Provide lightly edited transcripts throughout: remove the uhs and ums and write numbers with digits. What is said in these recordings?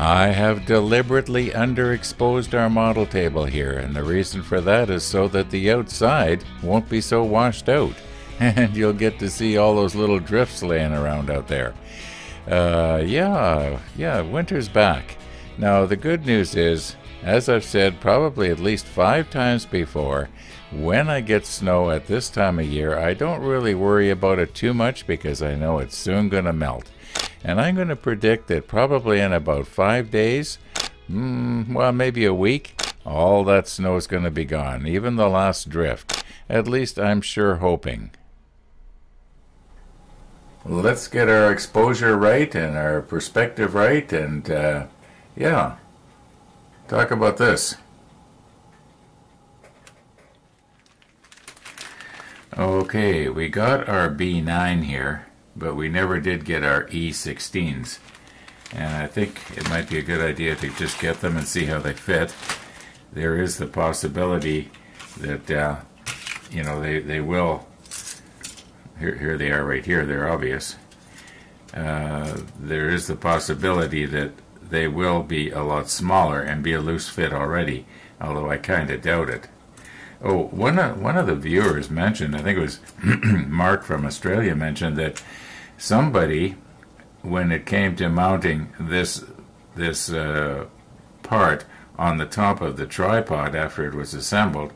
I have deliberately underexposed our model table here, and the reason for that is so that the outside won't be so washed out, and you'll get to see all those little drifts laying around out there. Yeah, winter's back. Now, the good news is, as I've said probably at least 5 times before, when I get snow at this time of year, I don't really worry about it too much because I know it's soon going to melt. And I'm going to predict that probably in about 5 days, well, maybe a week, all that snow is going to be gone, even the last drift. At least I'm sure hoping. Let's get our exposure right and our perspective right, and yeah, talk about this. Okay, we got our B9 here, but we never did get our E16s. And I think it might be a good idea to just get them and see how they fit. There is the possibility that, you know, they will. Here they are right here, they're obvious. There is the possibility that they will be a lot smaller and be a loose fit already, although I kind of doubt it. Oh, one of the viewers mentioned, I think it was Mark from Australia, mentioned that somebody, when it came to mounting this part on the top of the tripod after it was assembled,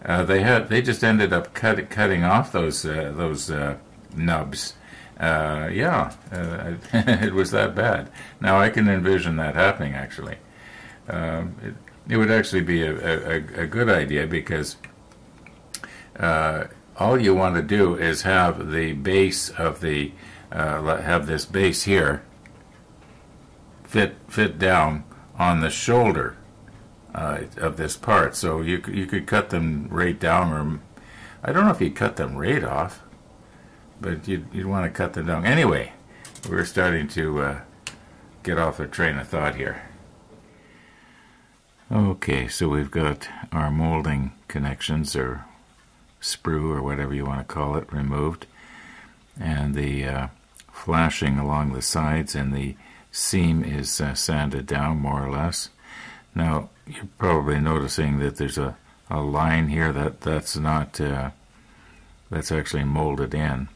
they just ended up cutting off those nubs. It was that bad. Now I can envision that happening. Actually, it would actually be a good idea, because all you want to do is have the base of the have this base here fit down on the shoulder of this part. So you could cut them right down, or I don't know if you cut them right off, but you'd want to cut them down. Anyway, we're starting to get off the train of thought here. Okay, so we've got our molding connections, or sprue, or whatever you want to call it, removed, and the flashing along the sides, and the seam is sanded down more or less. Now you're probably noticing that there's a line here that's not that's actually molded in.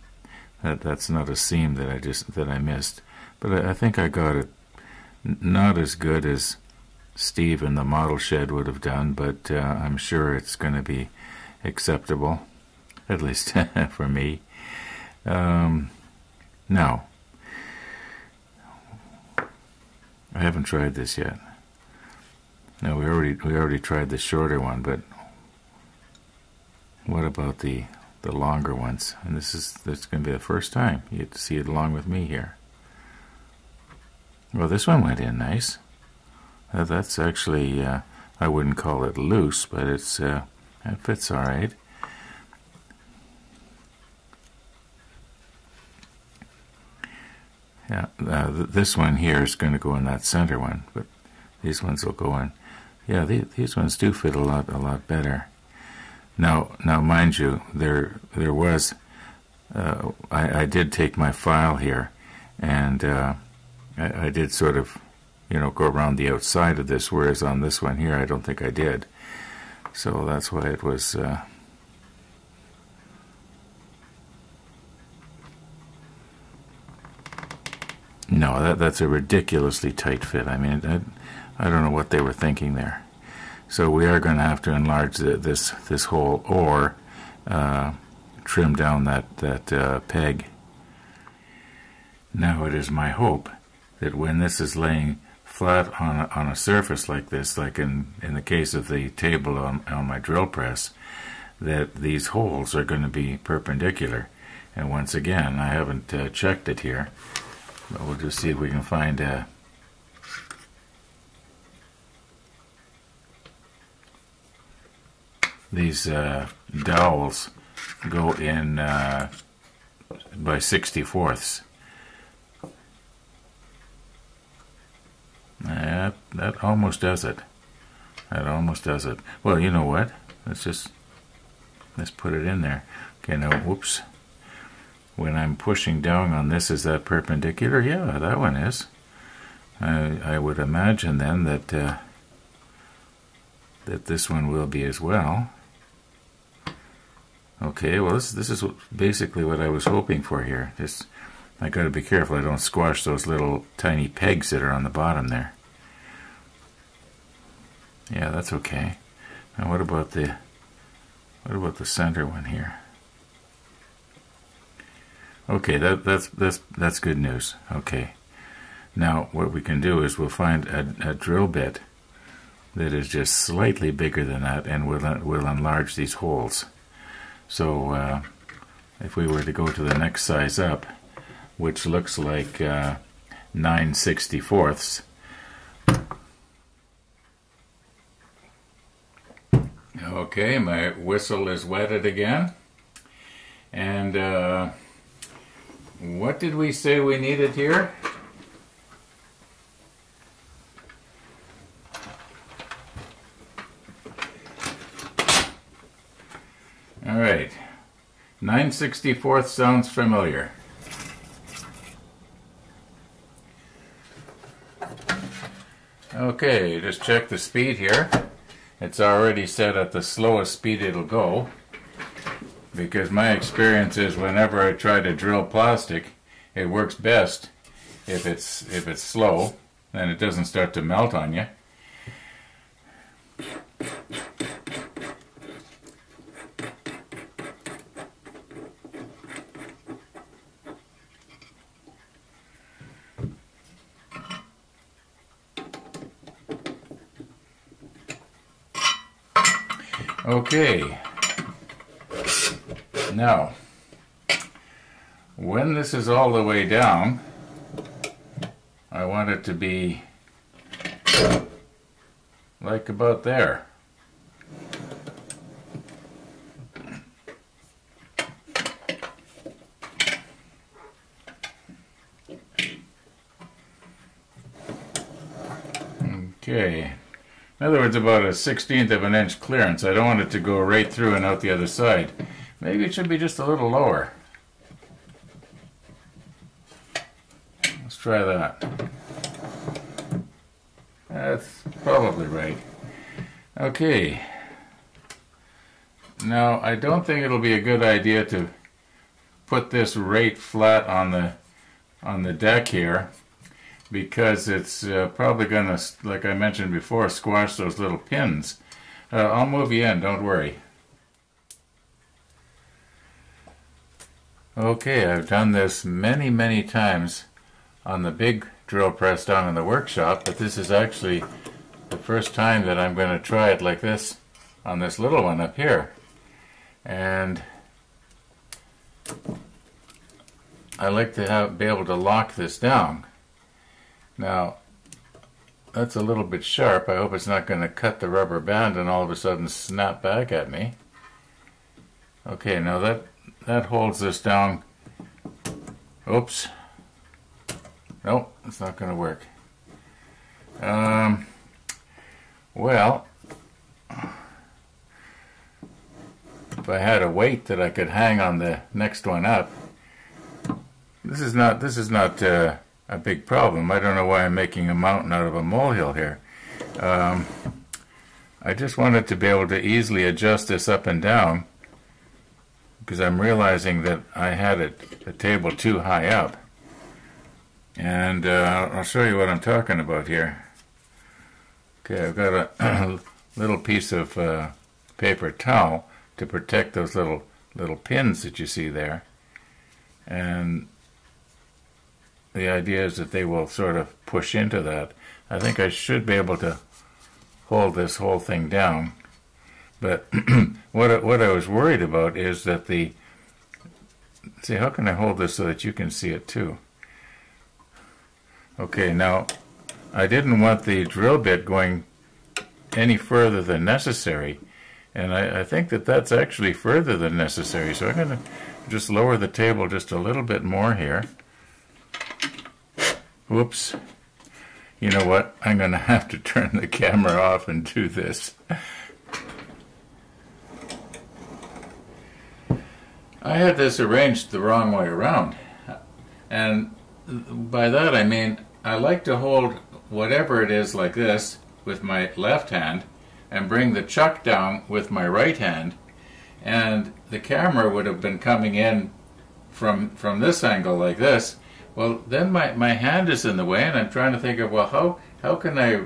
That's not a seam that I missed, but I think I got it not as good as Steve in the model shed would have done, but I'm sure it's going to be acceptable, at least for me. Now, I haven't tried this yet. No, we already tried the shorter one, but what about the longer ones? And this is going to be the first time you get to see it along with me here. Well, this one went in nice. That's actually, I wouldn't call it loose, but it fits all right. Yeah, this one here is going to go in that center one, but these ones will go in. Yeah, these ones do fit a lot better. Now, mind you, there was, I did take my file here, and I did sort of, go around the outside of this, whereas on this one here, I don't think I did. So that's why it was... No, that's a ridiculously tight fit. I mean, I don't know what they were thinking there. So we are going to have to enlarge this hole, or trim down that peg. Now it is my hope that when this is laying flat on a surface like this, like in the case of the table on my drill press, that these holes are going to be perpendicular. And once again, I haven't checked it here, but we'll just see if we can find these dowels go in by 64ths. That almost does it. That almost does it. Well, you know what? Let's put it in there. Okay, now, whoops. When I'm pushing down on this, is that perpendicular? Yeah, that one is. I would imagine then that that this one will be as well. Okay, well this is basically what I was hoping for here. Just I got to be careful I don't squash those little tiny pegs that are on the bottom there. Yeah, that's okay. Now what about the center one here? Okay, that's good news. Okay. Now what we can do is we'll find a drill bit that is just slightly bigger than that, and we'll enlarge these holes. So if we were to go to the next size up, which looks like 9/64. Okay, my whistle is wetted again. And what did we say we needed here? All right, 9/64 sounds familiar. Okay, just check the speed here. It's already set at the slowest speed it'll go, because my experience is whenever I try to drill plastic, it works best if it's slow, then it doesn't start to melt on you. Okay, now, when this is all the way down, I want it to be like about there. Okay. In other words, about a 1/16 of an inch clearance. I don't want it to go right through and out the other side. Maybe it should be just a little lower. Let's try that. That's probably right. Okay. Now, I don't think it'll be a good idea to put this right flat on the deck here, because it's probably going to, like I mentioned before, squash those little pins. I'll move you in, don't worry. Okay, I've done this many, many times on the big drill press down in the workshop, but this is actually the first time that I'm going to try it like this on this little one up here. And I like to be able to lock this down. Now, that's a little bit sharp. I hope it's not going to cut the rubber band and all of a sudden snap back at me. Okay, now that holds this down. Oops. Nope, it's not going to work. Well, if I had a weight that I could hang on the next one up, this is not a big problem. I don't know why I'm making a mountain out of a molehill here. I just wanted to be able to easily adjust this up and down, because I'm realizing that I had the table too high up. And I'll show you what I'm talking about here. Okay, I've got a little piece of paper towel to protect those little pins that you see there. And the idea is that they will sort of push into that. I think I should be able to hold this whole thing down. But what I was worried about is that see, how can I hold this so that you can see it too? Okay, now I didn't want the drill bit going any further than necessary, and I think that's actually further than necessary, so I'm going to just lower the table just a little bit more here. Whoops. You know what? I'm going to have to turn the camera off and do this. I had this arranged the wrong way around, and by that I mean I like to hold whatever it is like this with my left hand and bring the chuck down with my right hand, and the camera would have been coming in from this angle like this. Well, then my hand is in the way, and I'm trying to think of, well, how can I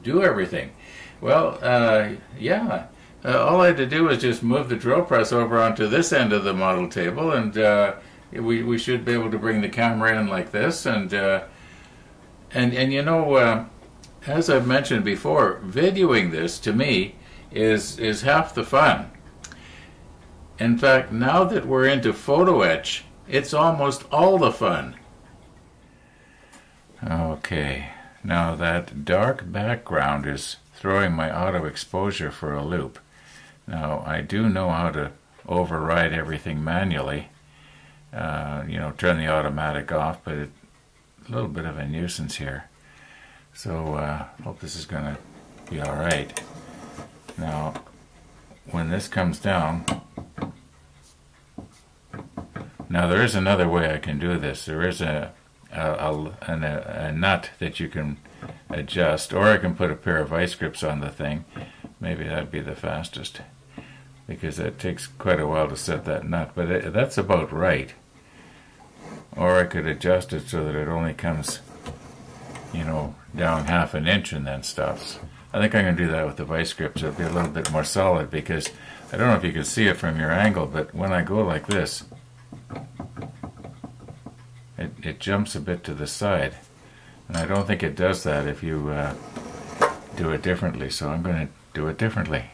do everything? Well, all I had to do was just move the drill press over onto this end of the model table, and we should be able to bring the camera in like this, and you know, as I've mentioned before, videoing this to me is half the fun. In fact, now that we're into photo etch, it's almost all the fun. Okay, now that dark background is throwing my auto exposure for a loop. Now, I do know how to override everything manually, you know, turn the automatic off, but it's a little bit of a nuisance here. So, hope this is going to be all right. Now, when this comes down, now there is another way I can do this. There is a nut that you can adjust, or I can put a pair of vice grips on the thing. Maybe that'd be the fastest, because it takes quite a while to set that nut, but that's about right. Or I could adjust it so that it only comes, you know, down half an inch and then stops. I think I'm going to do that with the vice grips. It'll be a little bit more solid, because I don't know if you can see it from your angle, but when I go like this, it jumps a bit to the side. And I don't think it does that if you do it differently, so I'm going to do it differently.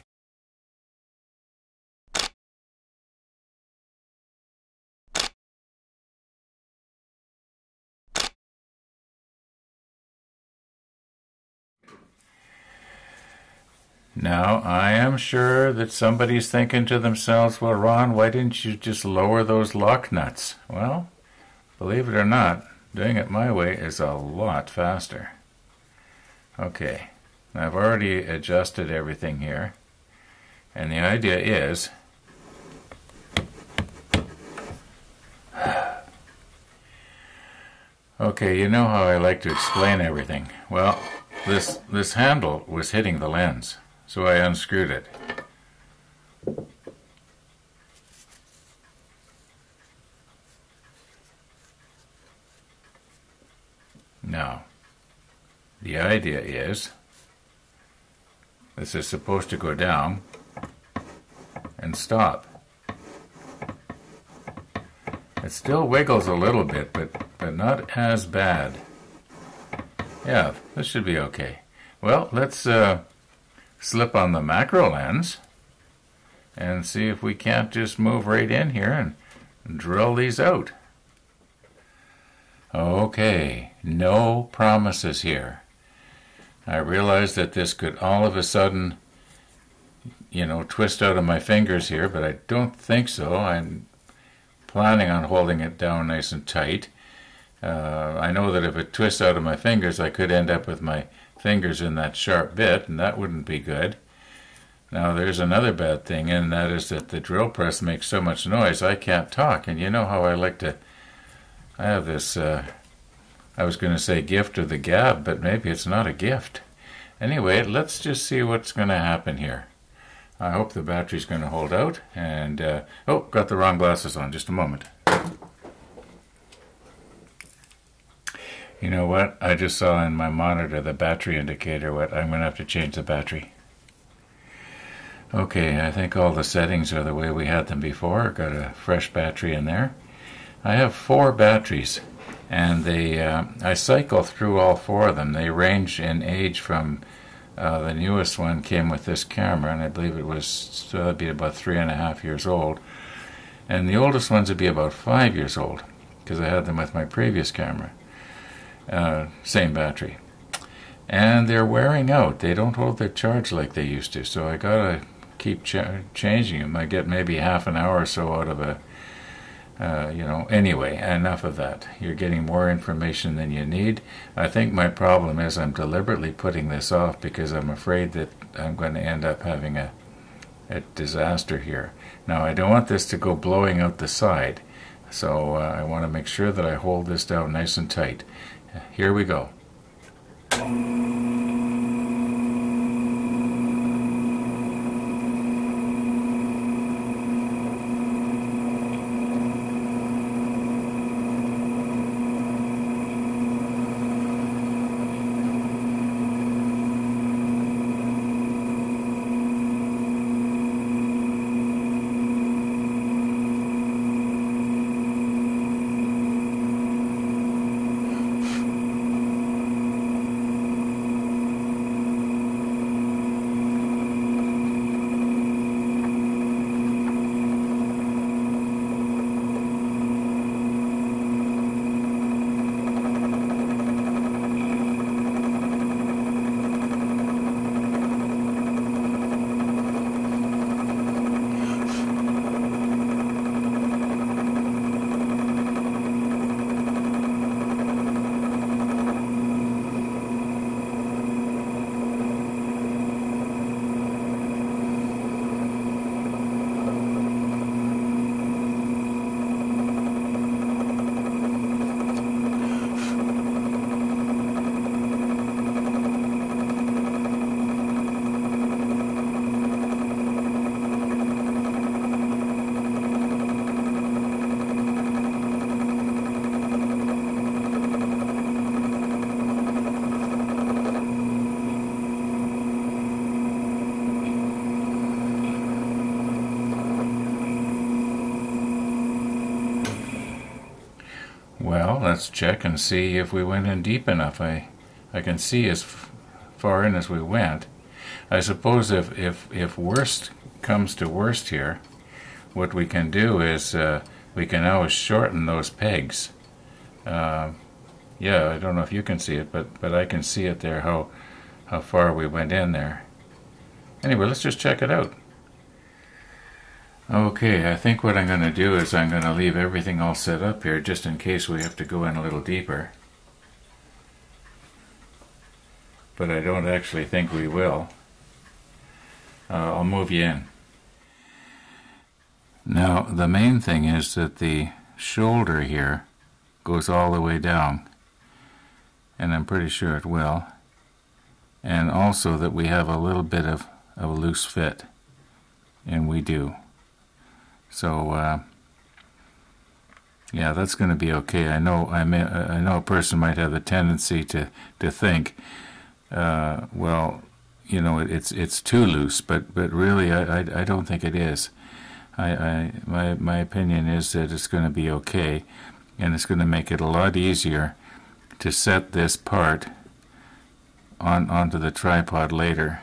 Now, I am sure that somebody's thinking to themselves, well, Ron, why didn't you just lower those lock nuts? Well, believe it or not, doing it my way is a lot faster. Okay, I've already adjusted everything here, and the idea is okay, you know how I like to explain everything. Well, this handle was hitting the lens, so I unscrewed it. Now, the idea is this is supposed to go down and stop. It still wiggles a little bit, but not as bad. Yeah, this should be okay. Well, let's slip on the macro lens and see if we can't just move right in here and drill these out. Okay, no promises here. I realize that this could all of a sudden, you know, twist out of my fingers here, but I don't think so. I'm planning on holding it down nice and tight. I know that if it twists out of my fingers, I could end up with my fingers in that sharp bit, and that wouldn't be good. Now, there's another bad thing, and that is that the drill press makes so much noise I can't talk. And you know how I like to... I have this, I was going to say gift of the gab, but maybe it's not a gift. Anyway, let's just see what's going to happen here. I hope the battery's going to hold out, and, oh, got the wrong glasses on, just a moment. You know what? I just saw in my monitor the battery indicator. I'm going to have to change the battery. Okay, I think all the settings are the way we had them before. Got a fresh battery in there. I have 4 batteries, and I cycle through all 4 of them. They range in age from the newest one came with this camera, and I believe it was so that'd be about 3.5 years old. And the oldest ones would be about 5 years old, because I had them with my previous camera. Same battery. And they're wearing out. They don't hold their charge like they used to, so I gotta keep changing them. I get maybe half an hour or so out of a you know, anyway, enough of that. You're getting more information than you need. I think my problem is I'm deliberately putting this off because I'm afraid that I'm going to end up having a disaster here. Now, I don't want this to go blowing out the side, so I want to make sure that I hold this down nice and tight. here we go. Well, let's check and see if we went in deep enough. I can see as far in as we went. I suppose if worst comes to worst here, what we can do is we can always shorten those pegs. Yeah, I don't know if you can see it, but I can see it there, how far we went in there. Anyway, let's just check it out. Okay, I think what I'm going to do is I'm going to leave everything all set up here just in case we have to go in a little deeper. But I don't actually think we will. I'll move you in. Now, the main thing is that the shoulder here goes all the way down, and I'm pretty sure it will. And also that we have a little bit of a loose fit, and we do. So, yeah, that's going to be okay. I know a person might have the tendency to think, well, you know, it's too loose, but really, I don't think it is. My opinion is that it's going to be okay, and it's going to make it a lot easier to set this part onto the tripod later.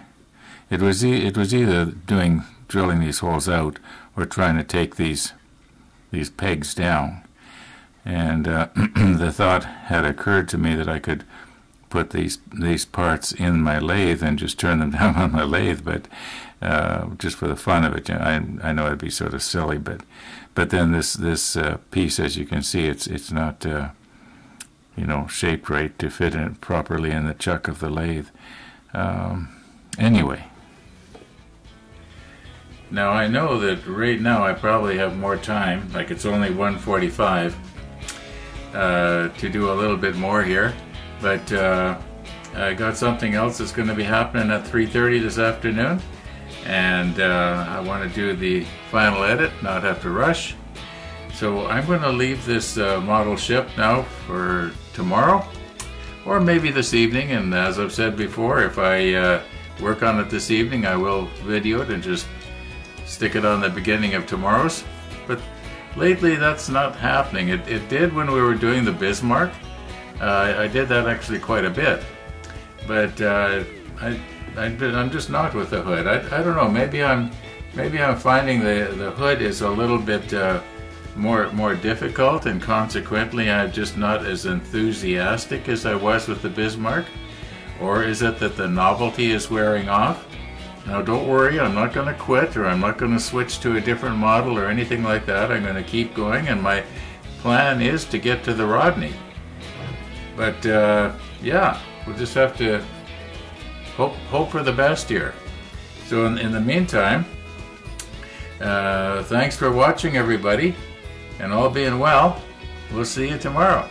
It was either drilling these holes out or trying to take these pegs down, and the thought had occurred to me that I could put these parts in my lathe and just turn them down on my lathe, but just for the fun of it. You know, I know it'd be sort of silly, but then this piece, as you can see, it's not you know, shaped right to fit in properly in the chuck of the lathe. Anyway. Now I know that right now I probably have more time, like it's only 1:45, to do a little bit more here, but I got something else that's going to be happening at 3:30 this afternoon, and I want to do the final edit, not have to rush. So I'm going to leave this model ship now for tomorrow, or maybe this evening, and as I've said before, if I work on it this evening, I will video it and just stick it on the beginning of tomorrow's. But lately that's not happening. It did when we were doing the Bismarck. I did that actually quite a bit, but I'm just not with the hood. I don't know, maybe I'm finding the hood is a little bit more difficult, and consequently I'm just not as enthusiastic as I was with the Bismarck. Or is it that the novelty is wearing off? Now don't worry, I'm not going to quit, or I'm not going to switch to a different model or anything like that. I'm going to keep going, and my plan is to get to the Rodney. But yeah, we'll just have to hope for the best here. So in the meantime, thanks for watching, everybody, and all being well, we'll see you tomorrow.